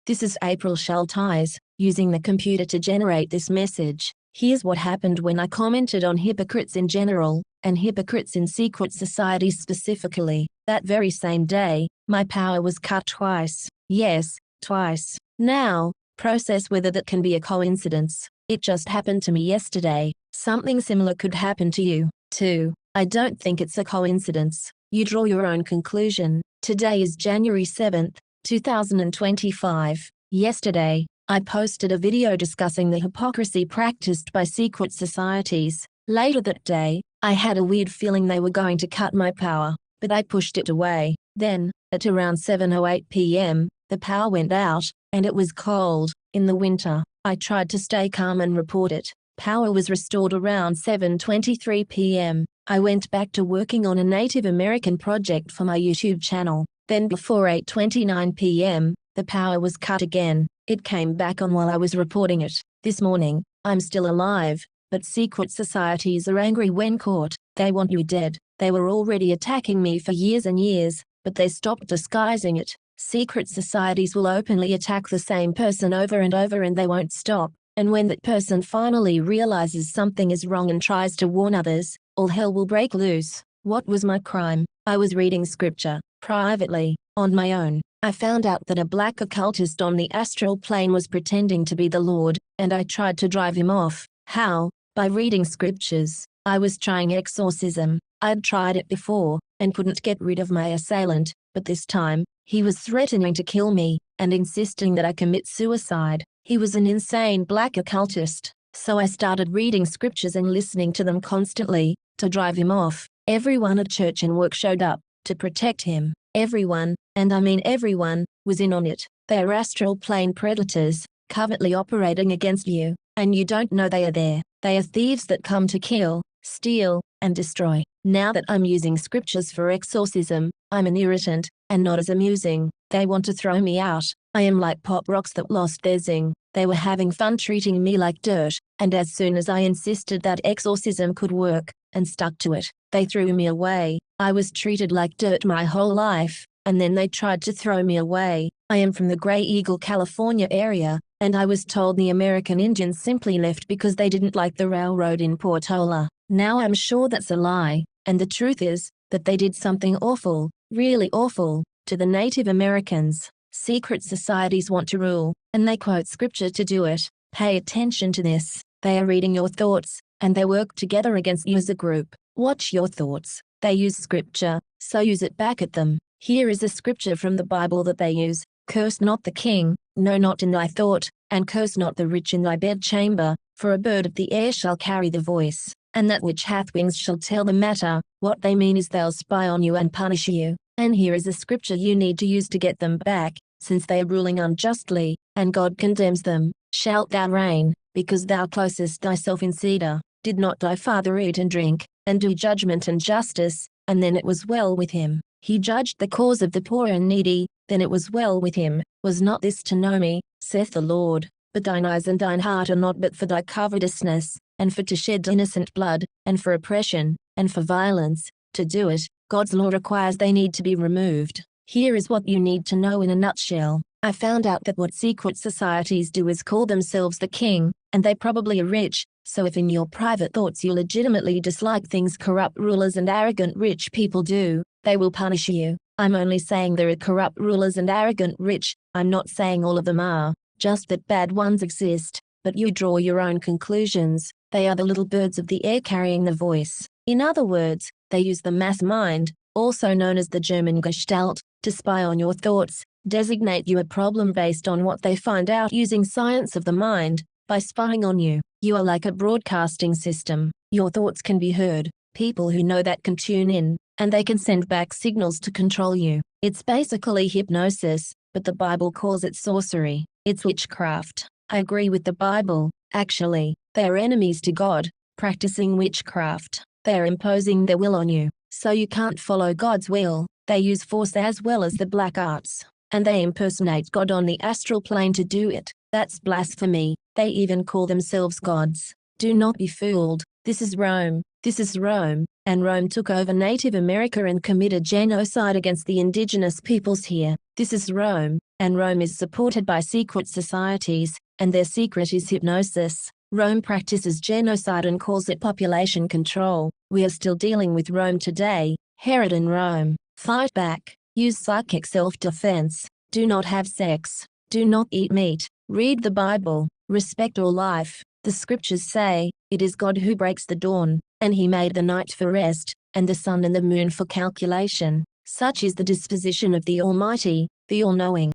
This is April Schulthies, using the computer to generate this message. Here's what happened when I commented on hypocrites in general, and hypocrites in secret societies specifically. That very same day, my power was cut twice. Yes, twice. Now, process whether that can be a coincidence. It just happened to me yesterday. Something similar could happen to you, too. I don't think it's a coincidence. You draw your own conclusion. Today is January 7th, 2025. Yesterday, I posted a video discussing the hypocrisy practiced by secret societies. Later that day, I had a weird feeling they were going to cut my power, but I pushed it away. Then, at around 7:08 p.m., the power went out, and it was cold. In the winter, I tried to stay calm and report it. Power was restored around 7:23 p.m. I went back to working on a Native American project for my YouTube channel. Then before 8:29 p.m., the power was cut again. It came back on while I was reporting it. This morning, I'm still alive, but secret societies are angry when caught. They want you dead. They were already attacking me for years and years, but they stopped disguising it. Secret societies will openly attack the same person over and over and they won't stop. And when that person finally realizes something is wrong and tries to warn others, all hell will break loose. What was my crime? I was reading scripture, privately, on my own. I found out that a black occultist on the astral plane was pretending to be the Lord, and I tried to drive him off. How? By reading scriptures. I was trying exorcism. I'd tried it before, and couldn't get rid of my assailant, but this time, he was threatening to kill me, and insisting that I commit suicide. He was an insane black occultist, so I started reading scriptures and listening to them constantly, to drive him off. Everyone at church and work showed up, to protect him. Everyone, and I mean everyone, was in on it. They are astral plane predators, covertly operating against you, and you don't know they are there. They are thieves that come to kill, steal, and destroy. Now that I'm using scriptures for exorcism, I'm an irritant, and not as amusing. They want to throw me out. I am like pop rocks that lost their zing. They were having fun treating me like dirt, and as soon as I insisted that exorcism could work, and stuck to it, they threw me away. I was treated like dirt my whole life, and then they tried to throw me away. I am from the Graeagle, California area, and I was told the American Indians simply left because they didn't like the railroad in Portola. Now I'm sure that's a lie, and the truth is, that they did something awful, really awful, to the Native Americans. Secret societies want to rule, and they quote scripture to do it. Pay attention to this. They are reading your thoughts, and they work together against you as a group. Watch your thoughts. They use scripture, so use it back at them. Here is a scripture from the Bible that they use. Curse not the king, no, not in thy thought, and curse not the rich in thy bedchamber, for a bird of the air shall carry the voice, and that which hath wings shall tell the matter. What they mean is they'll spy on you and punish you. And here is a scripture you need to use to get them back, since they are ruling unjustly, and God condemns them. Shalt thou reign, because thou closest thyself in cedar? Did not thy father eat and drink, and do judgment and justice? And then it was well with him. He judged the cause of the poor and needy, then it was well with him. Was not this to know me, saith the Lord? But thine eyes and thine heart are not but for thy covetousness, and for to shed innocent blood, and for oppression, and for violence, to do it. God's law requires they need to be removed. Here is what you need to know in a nutshell. I found out that what secret societies do is call themselves the king, and they probably are rich, so if in your private thoughts you legitimately dislike things corrupt rulers and arrogant rich people do, they will punish you. I'm only saying there are corrupt rulers and arrogant rich. I'm not saying all of them are, just that bad ones exist, but you draw your own conclusions. They are the little birds of the air carrying the voice. In other words, they use the mass mind, also known as the German Gestalt, to spy on your thoughts, designate you a problem based on what they find out using science of the mind. By spying on you, you are like a broadcasting system. Your thoughts can be heard. People who know that can tune in, and they can send back signals to control you. It's basically hypnosis, but the Bible calls it sorcery. It's witchcraft. I agree with the Bible. Actually, they are enemies to God, practicing witchcraft. They are imposing their will on you, so you can't follow God's will. They use force as well as the black arts, and they impersonate God on the astral plane to do it. That's blasphemy. They even call themselves gods. Do not be fooled. This is Rome. This is Rome, and Rome took over Native America and committed genocide against the indigenous peoples here. This is Rome. and Rome is supported by secret societies, and their secret is hypnosis. Rome practices genocide and calls it population control. We are still dealing with Rome today. Herod and Rome. Fight back. Use psychic self-defense. Do not have sex. Do not eat meat. Read the Bible. Respect all life. The scriptures say, "It is God who breaks the dawn, and he made the night for rest, and the sun and the moon for calculation." Such is the disposition of the Almighty, the All-Knowing.